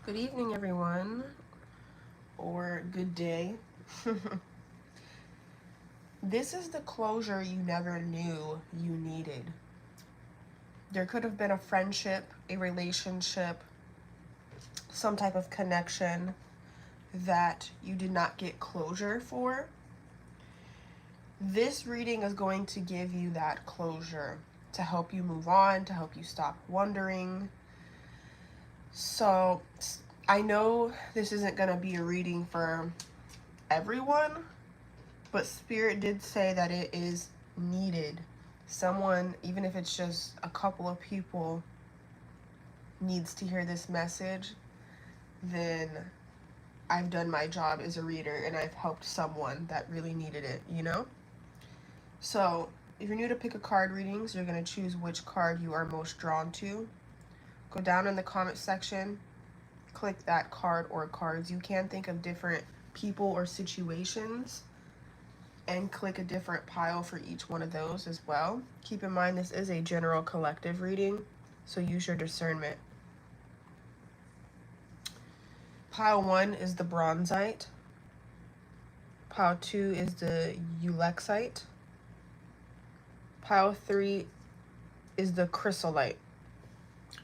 Good evening, everyone, or good day. This is the closure you never knew you needed. There could have been a friendship, a relationship, some type of connection that you did not get closure for. This reading is going to give you that closure to help you move on, to help you stop wondering. So I know this isn't going to be a reading for everyone, but Spirit did say that it is needed. Someone, even if it's just a couple of people, needs to hear this message. Then I've done my job as a reader and I've helped someone that really needed it, you know? So if you're new to pick a card readings, you're going to choose which card you are most drawn to. Go down in the comment section, click that card or cards. You can think of different people or situations and click a different pile for each one of those as well. Keep in mind this is a general collective reading, so use your discernment. Pile 1 is the bronzite. Pile 2 is the ulexite. Pile 3 is the chrysolite.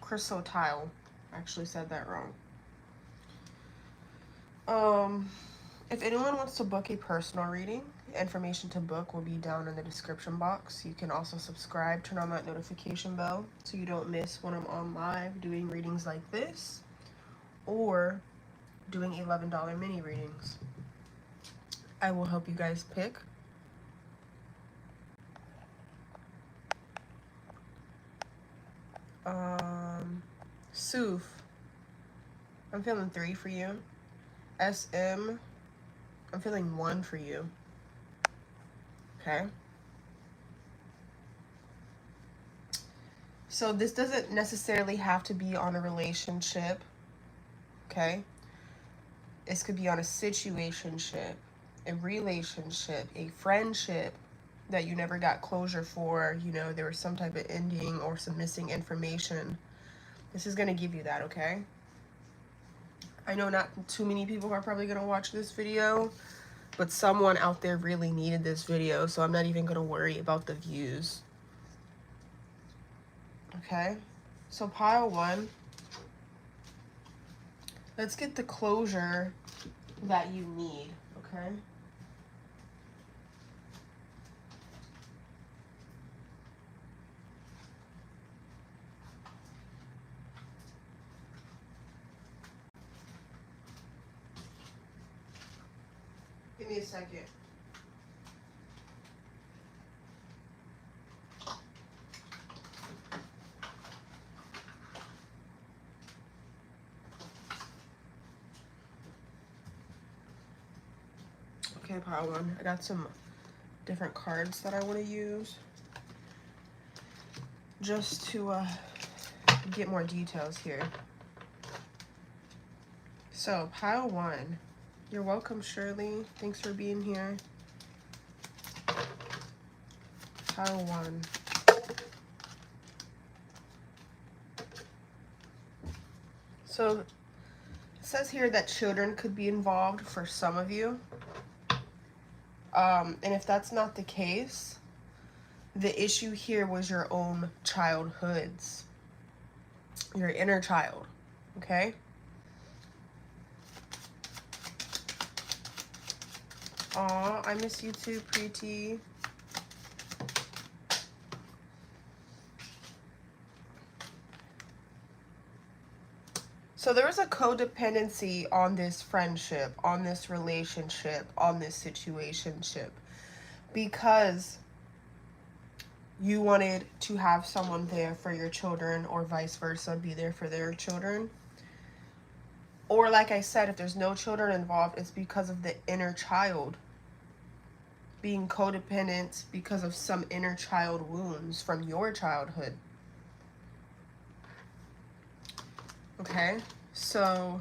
Chrysotile. I actually said that wrong. If anyone wants to book a personal reading, information to book will be down in the description box. You can also subscribe, turn on that notification bell so you don't miss when I'm on live doing readings like this or doing $11 mini readings. I will help you guys pick. Soof, I'm feeling 3 for you. SM, I'm feeling 1 for you. Okay. So this doesn't necessarily have to be on a relationship. Okay. This could be on a situationship, a relationship, a friendship that you never got closure for. You know, there was some type of ending or some missing information. This is going to give you that, okay? I know not too many people are probably going to watch this video, but someone out there really needed this video, so I'm not even going to worry about the views. Okay? So pile 1. Let's get the closure that you need, okay? Give me a second. Okay, pile 1. I got some different cards that I want to use just to get more details here. So pile 1, you're welcome, Shirley. Thanks for being here. Pile 1. So it says here that children could be involved for some of you. And if that's not the case, the issue here was your own childhoods, your inner child, okay? Aw, I miss you too, Preeti. So there was a codependency on this friendship, on this relationship, on this situationship, because you wanted to have someone there for your children or vice versa, be there for their children. Or like I said, if there's no children involved, it's because of the inner child being codependent because of some inner child wounds from your childhood. Okay, so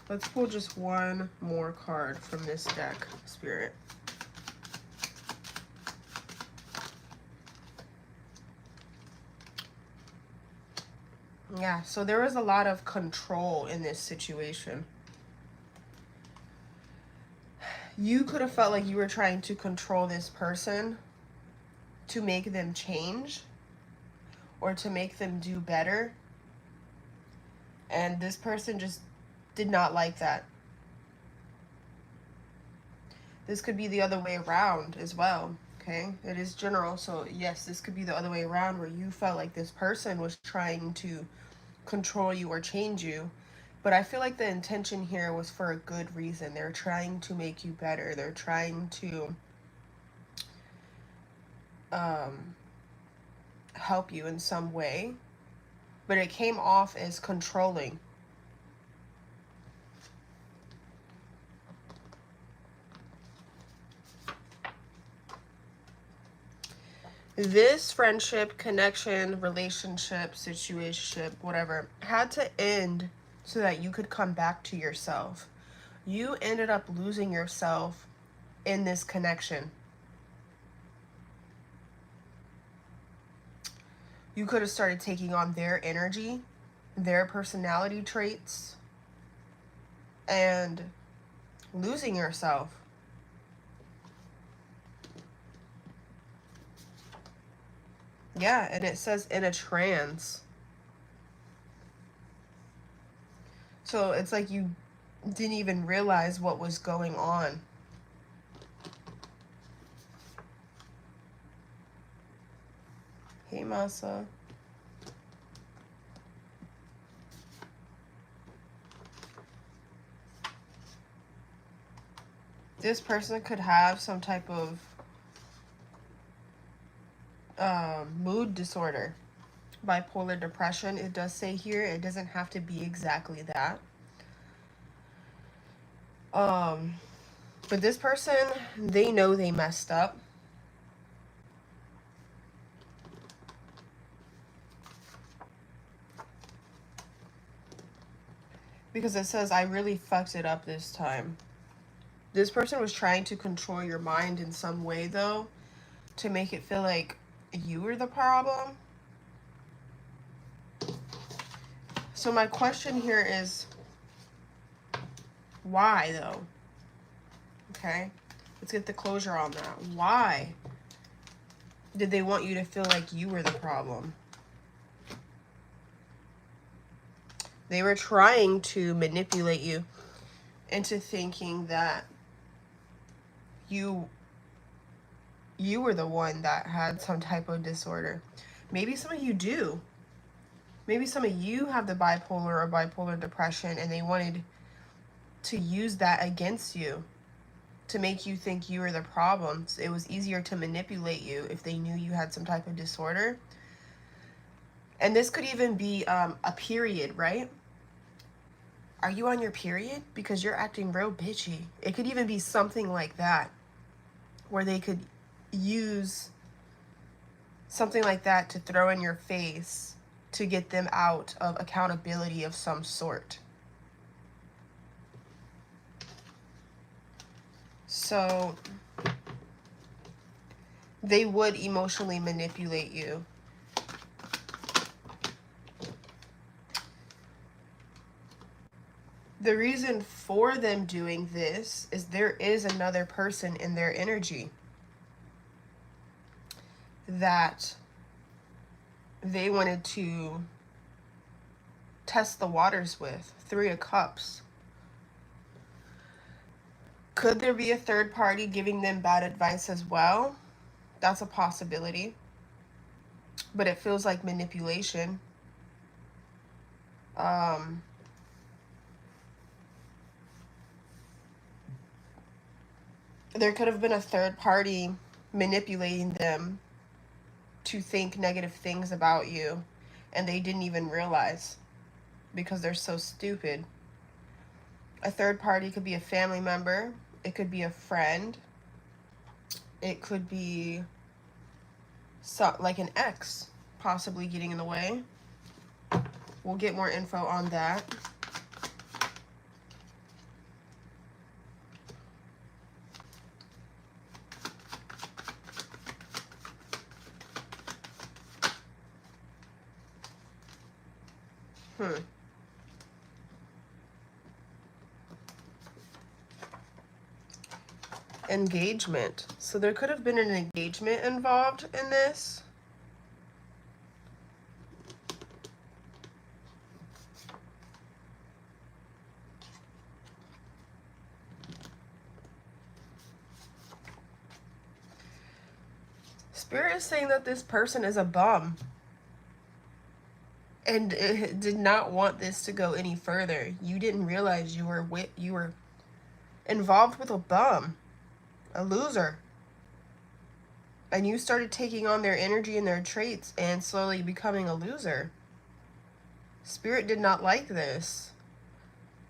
let's pull just one more card from this deck, Spirit. Yeah, so there was a lot of control in this situation. You could have felt like you were trying to control this person to make them change or to make them do better. And this person just did not like that. This could be the other way around as well, okay? It is general, so yes, this could be the other way around where you felt like this person was trying to control you or change you. But I feel like the intention here was for a good reason. They're trying to make you better. They're trying to help you in some way. But it came off as controlling. This friendship, connection, relationship, situationship, whatever, had to end so that you could come back to yourself. You ended up losing yourself in this connection. You could have started taking on their energy, their personality traits, and losing yourself. Yeah, and it says in a trance. So it's like you didn't even realize what was going on. Hey, Masa. This person could have some type of mood disorder, bipolar depression. It does say here, it doesn't have to be exactly that. But this person, they know they messed up. Because it says, I really fucked it up this time. This person was trying to control your mind in some way, though, to make it feel like you were the problem. So my question here is, why, though? Okay, let's get the closure on that. Why did they want you to feel like you were the problem? They were trying to manipulate you into thinking that you were the one that had some type of disorder. Maybe some of you do. Maybe some of you have the bipolar or bipolar depression, and they wanted to use that against you to make you think you were the problem. So it was easier to manipulate you if they knew you had some type of disorder. And this could even be a period, right? Are you on your period? Because you're acting real bitchy. It could even be something like that, where they could use something like that to throw in your face to get them out of accountability of some sort. So they would emotionally manipulate you. The reason for them doing this is there is another person in their energy that they wanted to test the waters with. 3 of Cups. Could there be a third party giving them bad advice as well? That's a possibility. But it feels like manipulation. There could have been a third party manipulating them to think negative things about you, and they didn't even realize because they're so stupid. A third party could be a family member. It could be a friend. It could be like an ex possibly getting in the way. We'll get more info on that. Engagement. So there could have been an engagement involved in this. Spirit is saying that this person is a bum and did not want this to go any further. You didn't realize you were involved with a bum, a loser. And you started taking on their energy and their traits and slowly becoming a loser. Spirit did not like this.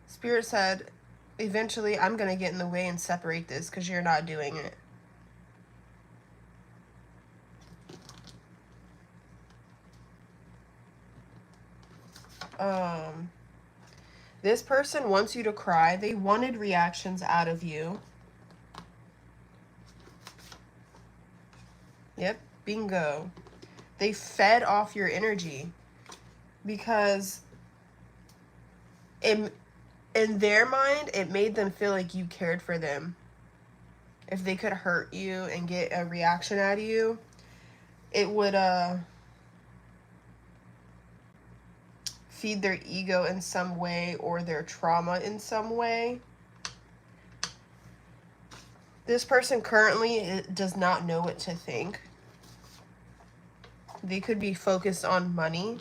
Spirit said, eventually I'm going to get in the way and separate this because you're not doing it. This person wants you to cry. They wanted reactions out of you. Yep, bingo. They fed off your energy because in their mind, it made them feel like you cared for them. If they could hurt you and get a reaction out of you, it would feed their ego in some way or their trauma in some way. This person currently does not know what to think. They could be focused on money.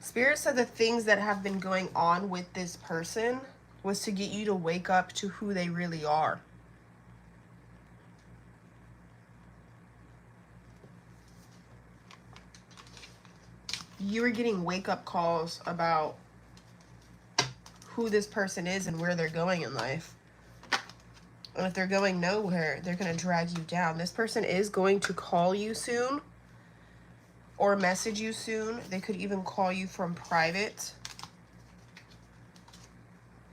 Spirit said the things that have been going on with this person was to get you to wake up to who they really are. You were getting wake-up calls about who this person is and where they're going in life. And if they're going nowhere, they're going to drag you down. This person is going to call you soon or message you soon. They could even call you from private.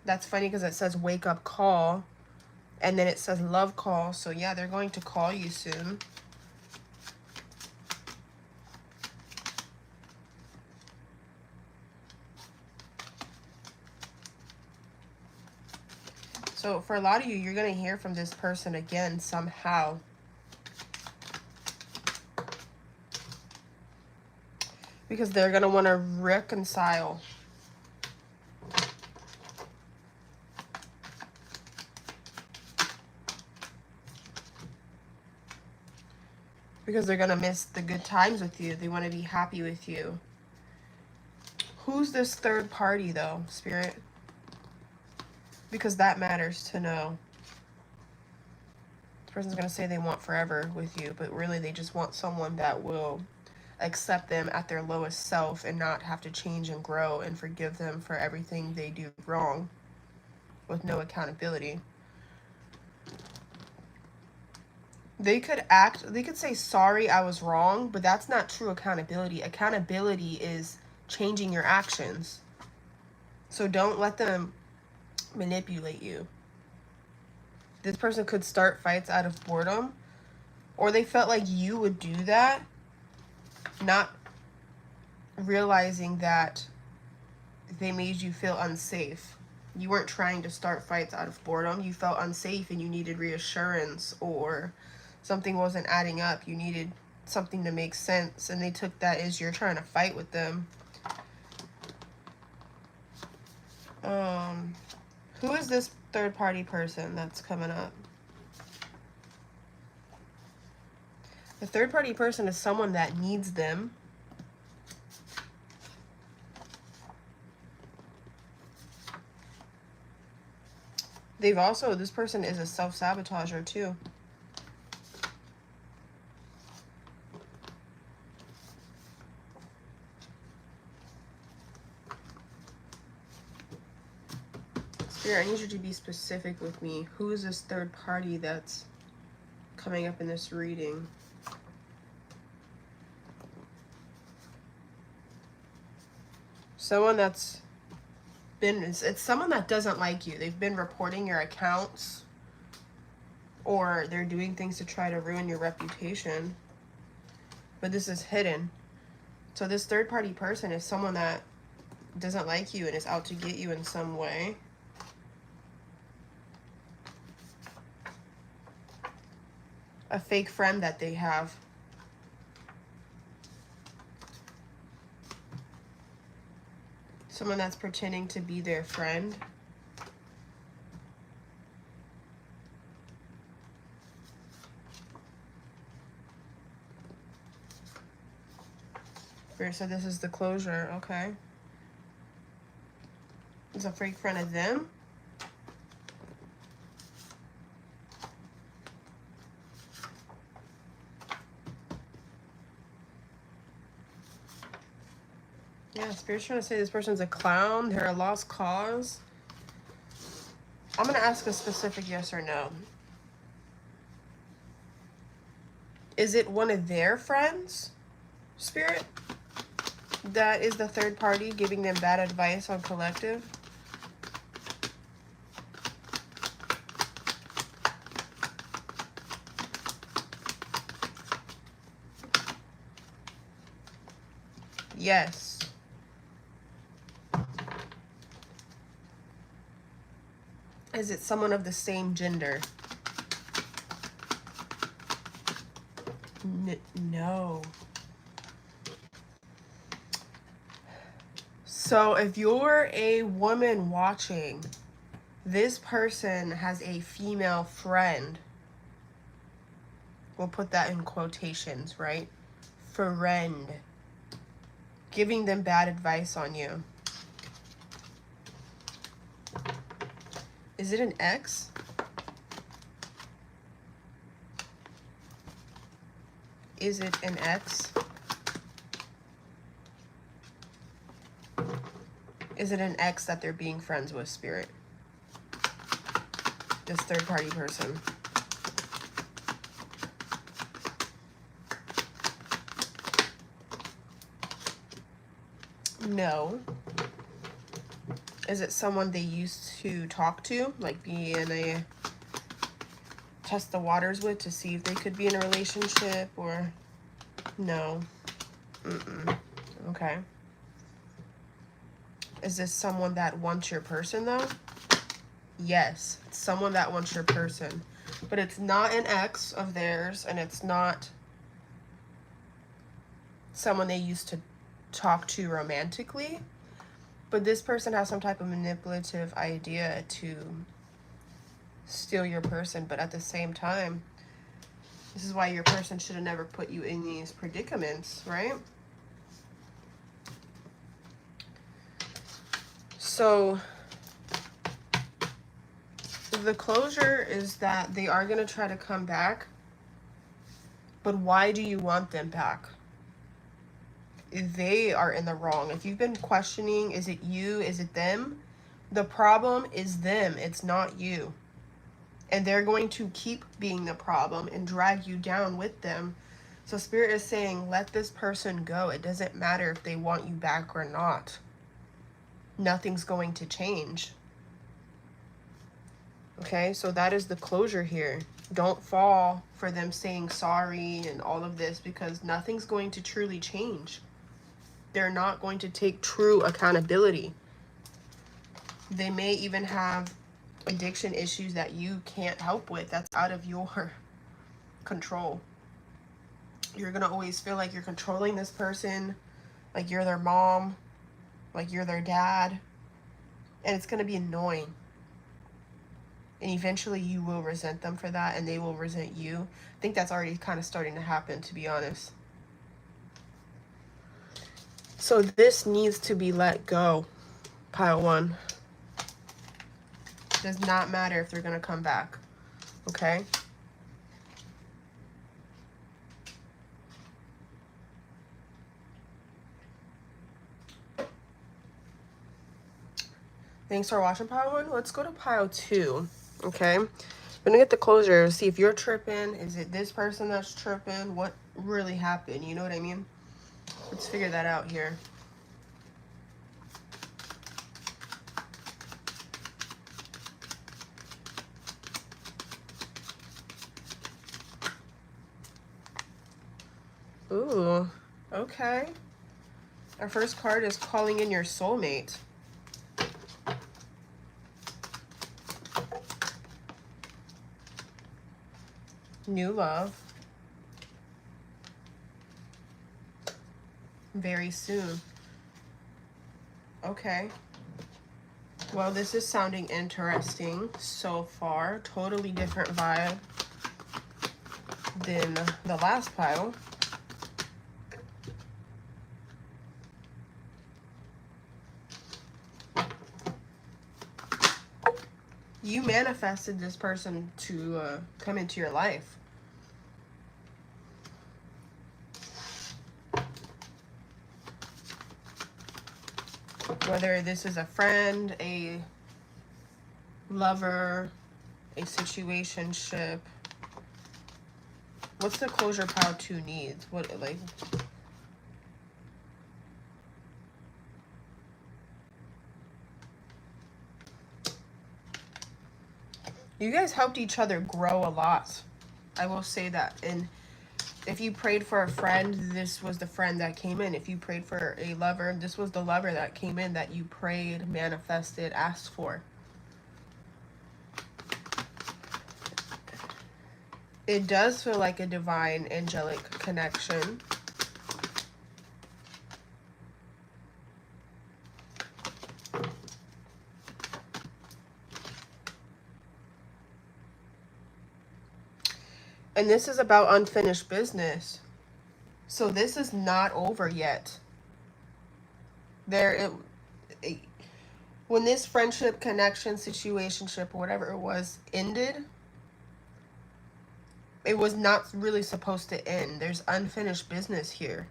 That's funny because it says wake up call and then it says love call. So yeah, they're going to call you soon. So for a lot of you, you're going to hear from this person again somehow. Because they're going to want to reconcile. Because they're going to miss the good times with you. They want to be happy with you. Who's this third party, though, Spirit? Because that matters to know. This person's going to say they want forever with you, but really they just want someone that will accept them at their lowest self and not have to change and grow and forgive them for everything they do wrong with no accountability. They could say, sorry, I was wrong, but that's not true accountability. Accountability is changing your actions. So don't let them manipulate you. This person could start fights out of boredom, or they felt like you would do that, not realizing that they made you feel unsafe. You weren't trying to start fights out of boredom. You felt unsafe and you needed reassurance, or something wasn't adding up. You needed something to make sense, and they took that as you're trying to fight with them. Who is this third party person that's coming up? The third party person is someone that needs them. This person is a self-sabotager too. Spirit, I need you to be specific with me. Who is this third party that's coming up in this reading? Someone that's been, it's someone that doesn't like you. They've been reporting your accounts, or they're doing things to try to ruin your reputation. But this is hidden. So this third party person is someone that doesn't like you and is out to get you in some way. A fake friend that they have. Someone that's pretending to be their friend. So this is the closure, okay. It's a fake friend of them. Yeah, Spirit's trying to say this person's a clown. They're a lost cause. I'm going to ask a specific yes or no. Is it one of their friends, Spirit, that is the third party giving them bad advice on collective? Yes. Is it someone of the same gender? No. So if you're a woman watching, this person has a female friend. We'll put that in quotations, right? Friend. Giving them bad advice on you. Is it an ex? Is it an ex? Is it an ex that they're being friends with, Spirit? This third party person. No. Is it someone they used to talk to, like be in a test the waters with to see if they could be in a relationship, or no? Okay. Is this someone that wants your person though? Yes, it's someone that wants your person, but it's not an ex of theirs, and it's not someone they used to talk to romantically. But this person has some type of manipulative idea to steal your person. But at the same time, this is why your person should have never put you in these predicaments, right? So the closure is that they are going to try to come back. But why do you want them back? They are in the wrong. If you've been questioning, is it you? Is it them? The problem is them. It's not you. And they're going to keep being the problem and drag you down with them. So Spirit is saying, let this person go. It doesn't matter if they want you back or not. Nothing's going to change. Okay, so that is the closure here. Don't fall for them saying sorry and all of this, because nothing's going to truly change. They're not going to take true accountability. They may even have addiction issues that you can't help with. That's out of your control. You're going to always feel like you're controlling this person, like you're their mom, like you're their dad. And it's going to be annoying. And eventually you will resent them for that, and they will resent you. I think that's already kind of starting to happen, to be honest. So this needs to be let go, pile one. Does not matter if they're going to come back, okay? Thanks for watching pile one. Let's go to pile two, okay? I'm going to get the closure, see if you're tripping. Is it this person that's tripping? What really happened? You know what I mean? Let's figure that out here. Ooh, okay. Our first card is calling in your soulmate. New love. Very soon. Okay. Well, this is sounding interesting so far. Totally different vibe than the last pile. You manifested this person to come into your life. Whether this is a friend, a lover, a situationship. What's the closure pile 2 needs? What, like... You guys helped each other grow a lot. I will say that. And if you prayed for a friend, this was the friend that came in. If you prayed for a lover, this was the lover that came in that you prayed, manifested, asked for. It does feel like a divine angelic connection. And this is about unfinished business. So this is not over yet. When this friendship, connection, situationship, or whatever it was, ended, it was not really supposed to end. There's unfinished business here.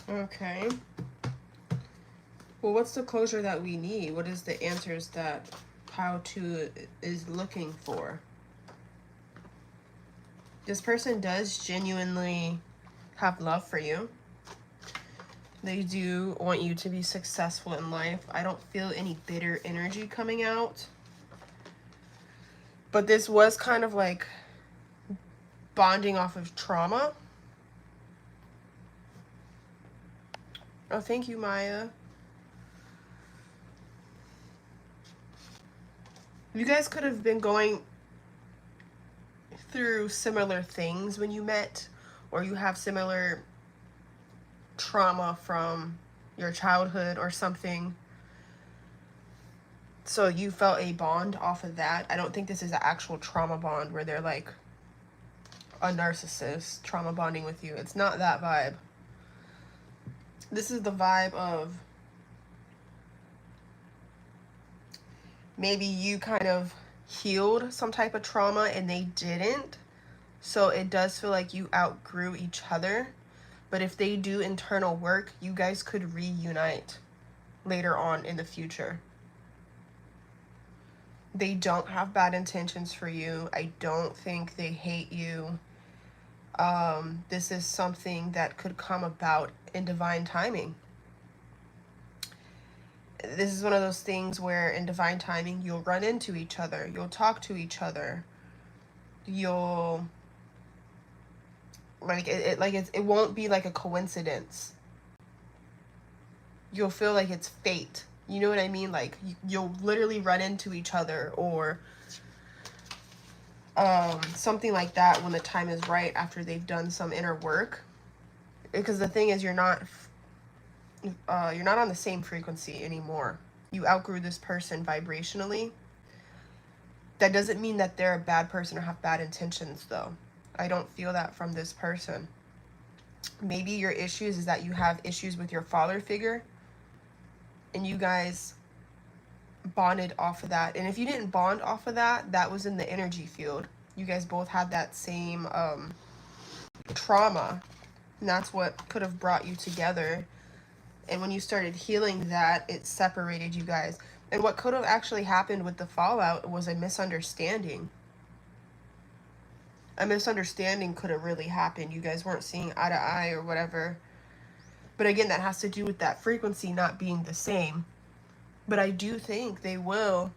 Okay. Well, what's the closure that we need? What is the answers that pile 2 is looking for? This person does genuinely have love for you. They do want you to be successful in life. I don't feel any bitter energy coming out. But this was kind of like bonding off of trauma. Oh, thank you, Maya. You guys could have been going through similar things when you met, or you have similar trauma from your childhood or something. So you felt a bond off of that. I don't think this is an actual trauma bond where they're like a narcissist trauma bonding with you. It's not that vibe. This is the vibe of maybe you kind of healed some type of trauma and they didn't. So it does feel like you outgrew each other. But if they do internal work, you guys could reunite later on in the future. They don't have bad intentions for you. I don't think they hate you. This is something that could come about in divine timing. This is one of those things where in divine timing, you'll run into each other. You'll talk to each other. You'll... it won't be like a coincidence. You'll feel like it's fate. You know what I mean? Like, you'll literally run into each other, or something like that when the time is right after they've done some inner work. Because the thing is, you're not on the same frequency anymore. You outgrew this person vibrationally. That doesn't mean that they're a bad person or have bad intentions, though. I don't feel that from this person. Maybe your issues is that you have issues with your father figure, and you guys bonded off of that. And if you didn't bond off of that, that was in the energy field. You guys both had that same trauma, and that's what could have brought you together. And when you started healing that, it separated you guys. And what could have actually happened with the fallout was a misunderstanding. A misunderstanding could have really happened. You guys weren't seeing eye to eye or whatever. But again, that has to do with that frequency not being the same. But I do think they will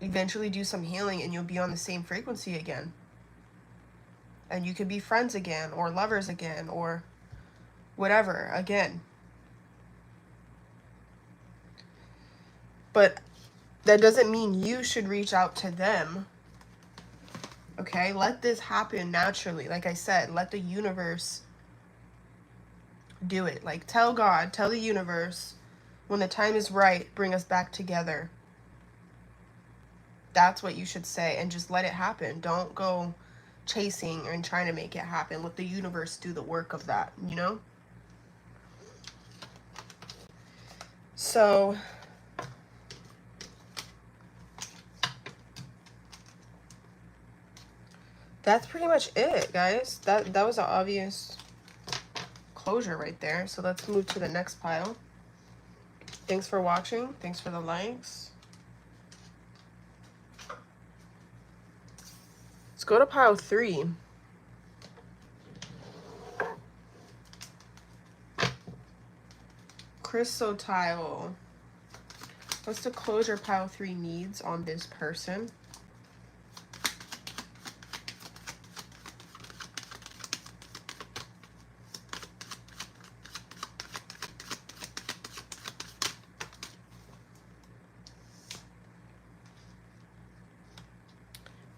eventually do some healing and you'll be on the same frequency again. And you can be friends again or lovers again or whatever again. But that doesn't mean you should reach out to them. Okay? Let this happen naturally. Like I said, let the universe do it. Like, tell God, tell the universe, when the time is right, bring us back together. That's what you should say, and just let it happen. Don't go chasing and trying to make it happen. Let the universe do the work of that, you know? So that's pretty much it, guys. That was an obvious closure right there. So let's move to the next pile. Thanks for watching. Thanks for the likes. Let's go to pile 3. Crystal tile. What's the closure pile 3 needs on this person?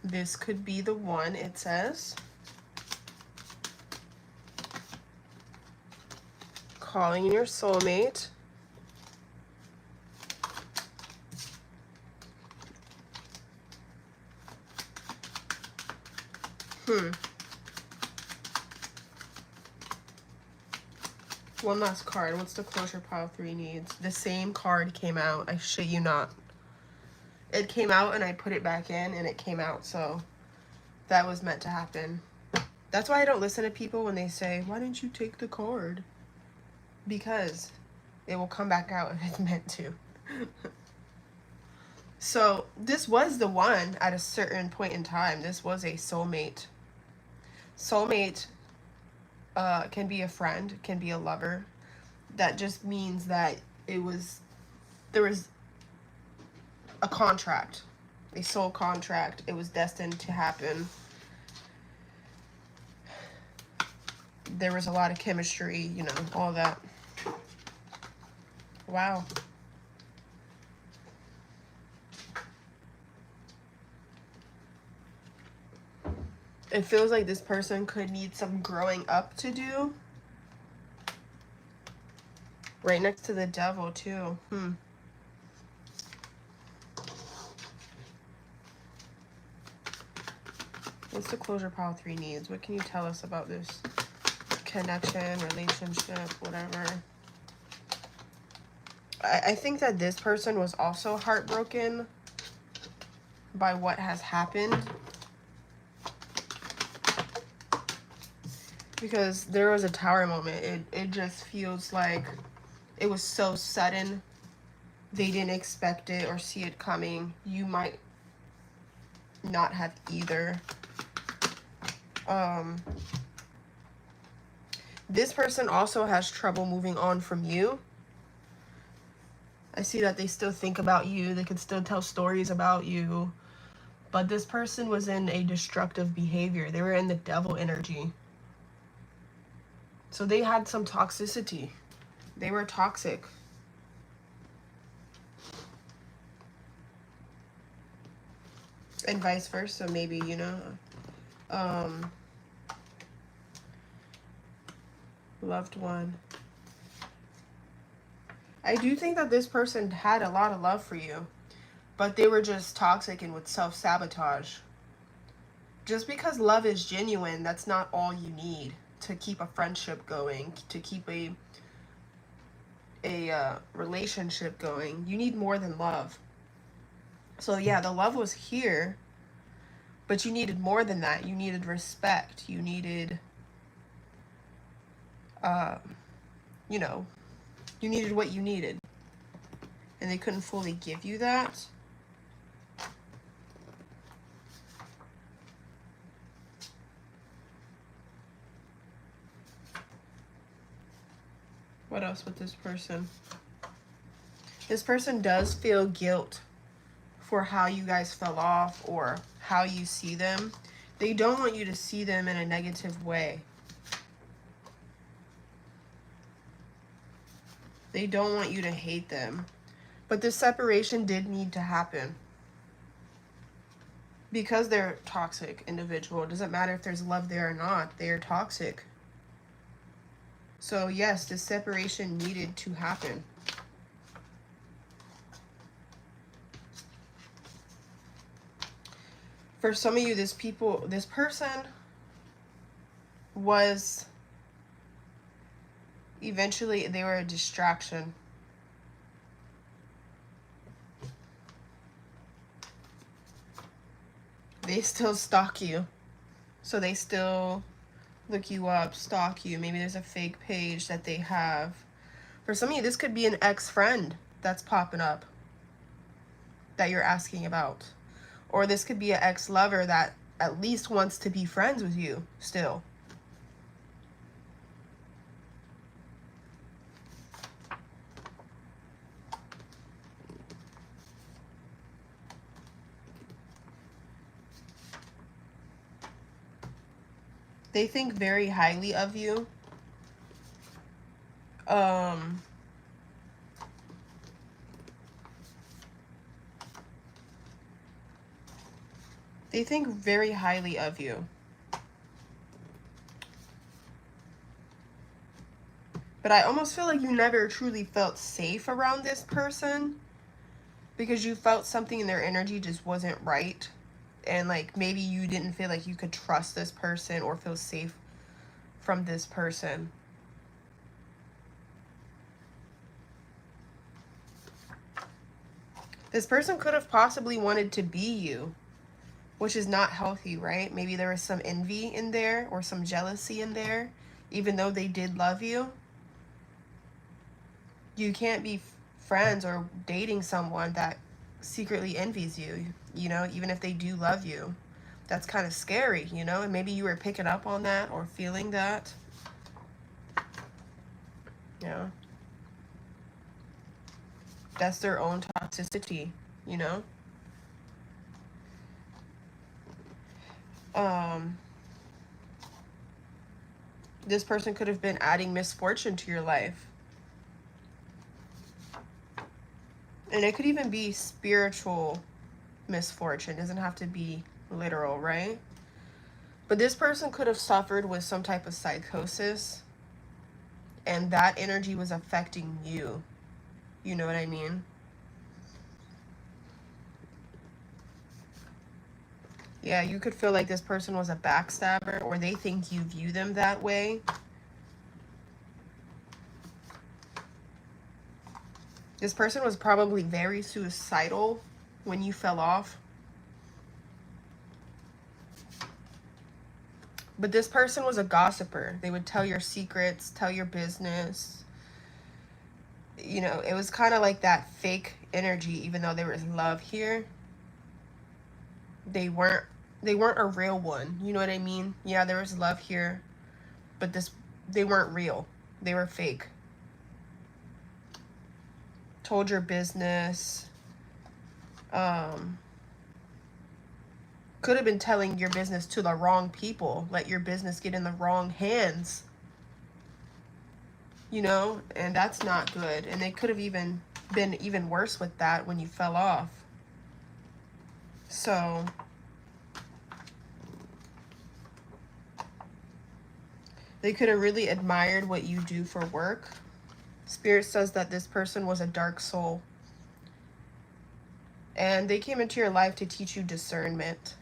This could be the one, it says. Calling in your soulmate. One last card. What's the closure pile 3 needs? The same card came out. I shit you not. It came out and I put it back in and it came out. So that was meant to happen. That's why I don't listen to people when they say, why didn't you take the card? Because it will come back out if it's meant to. So this was the one at a certain point in time. This was a soulmate. Soulmate can be a friend, can be a lover. That just means that there was a contract, a soul contract. It was destined to happen. There was a lot of chemistry, you know, all that. Wow. It feels like this person could need some growing up to do. Right next to the devil, too. What's the closure pile 3 needs? What can you tell us about this connection, relationship, whatever? I think that this person was also heartbroken by what has happened. Because there was a tower moment. It just feels like it was so sudden. They didn't expect it or see it coming. You might not have either. This person also has trouble moving on from you. I see that they still think about you. They can still tell stories about you. But this person was in a destructive behavior. They were in the devil energy. So they had some toxicity. They were toxic. And vice versa, maybe, you know. Loved one. I do think that this person had a lot of love for you, but they were just toxic and would self-sabotage. Just because love is genuine, that's not all you need to keep a friendship going, to keep a relationship going. You need more than love. So yeah, the love was here, but you needed more than that. You needed respect. You needed, you know, you needed what you needed. and they couldn't fully give you that. What else with this person? This person does feel guilt for how you guys fell off or how you see them. They don't want you to see them in a negative way. They don't want you to hate them. But this separation did need to happen. Because they're a toxic individual. It doesn't matter if there's love there or not. They are toxic. So yes, this separation needed to happen. For some of you, this person was eventually, they were a distraction. They still stalk you. So they still look you up, stalk you. Maybe there's a fake page that they have. For some of you, this could be an ex-friend that's popping up that you're asking about. Or this could be an ex-lover that at least wants to be friends with you still. They think very highly of you. They think very highly of you. But I almost feel like you never truly felt safe around this person because you felt something in their energy just wasn't right. And like maybe you didn't feel like you could trust this person or feel safe from this person. This person could have possibly wanted to be you, which is not healthy, right? Maybe there was some envy in there or some jealousy in there, even though they did love you. You can't be friends or dating someone that secretly envies you, you know, even if they do love you. That's kind of scary, you know, and maybe you were picking up on that or feeling that. Yeah. That's their own toxicity, you know. This person could have been adding misfortune to your life. And it could even be spiritual misfortune. It doesn't have to be literal, right? But this person could have suffered with some type of psychosis, and that energy was affecting you. You know what I mean? Yeah, you could feel like this person was a backstabber, or they think you view them that way. This person was probably very suicidal when you fell off. But this person was a gossiper. They would tell your secrets, tell your business. You know, it was kind of like that fake energy, even though there was love here. They weren't a real one. You know what I mean? Yeah, there was love here, but they weren't real. They were fake. Told your business. Could have been telling your business to the wrong people. Let your business get in the wrong hands. You know, and that's not good. And they could have even been even worse with that when you fell off. So they could have really admired what you do for work. Spirit says that this person was a dark soul. And they came into your life to teach you discernment.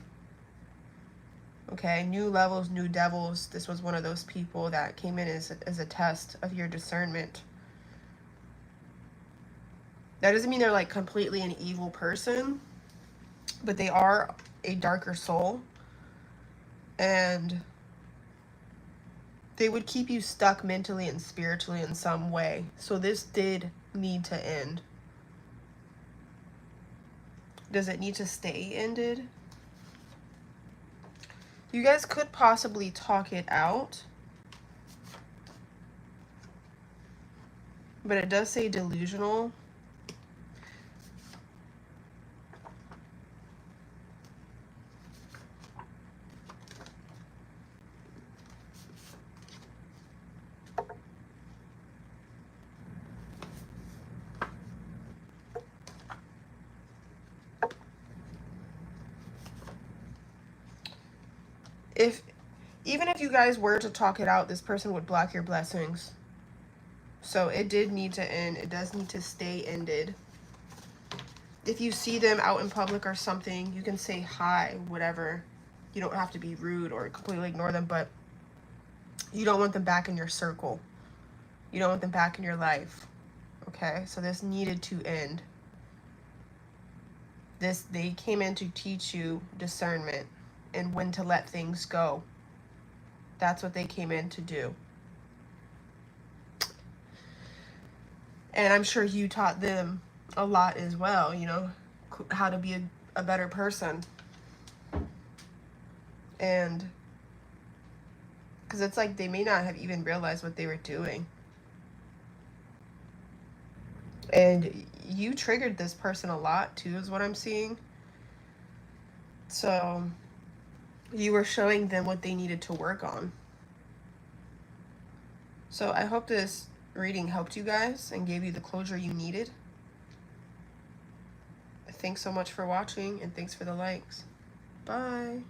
Okay, new levels, new devils. This was one of those people that came in as a test of your discernment. That doesn't mean they're like completely an evil person, but they are a darker soul. And they would keep you stuck mentally and spiritually in some way. So this did need to end. Does it need to stay ended? You guys could possibly talk it out. But it does say delusional. Even if you guys were to talk it out, this person would block your blessings. So it did need to end. It does need to stay ended. If you see them out in public or something, you can say hi, whatever. You don't have to be rude or completely ignore them, but you don't want them back in your circle. You don't want them back in your life. Okay, so this needed to end. They came in to teach you discernment and when to let things go. That's what they came in to do. And I'm sure you taught them a lot as well, you know, how to be a better person. And because it's like they may not have even realized what they were doing. And you triggered this person a lot too, is what I'm seeing. So you were showing them what they needed to work on. So I hope this reading helped you guys and gave you the closure you needed. Thanks so much for watching, and thanks for the likes. Bye.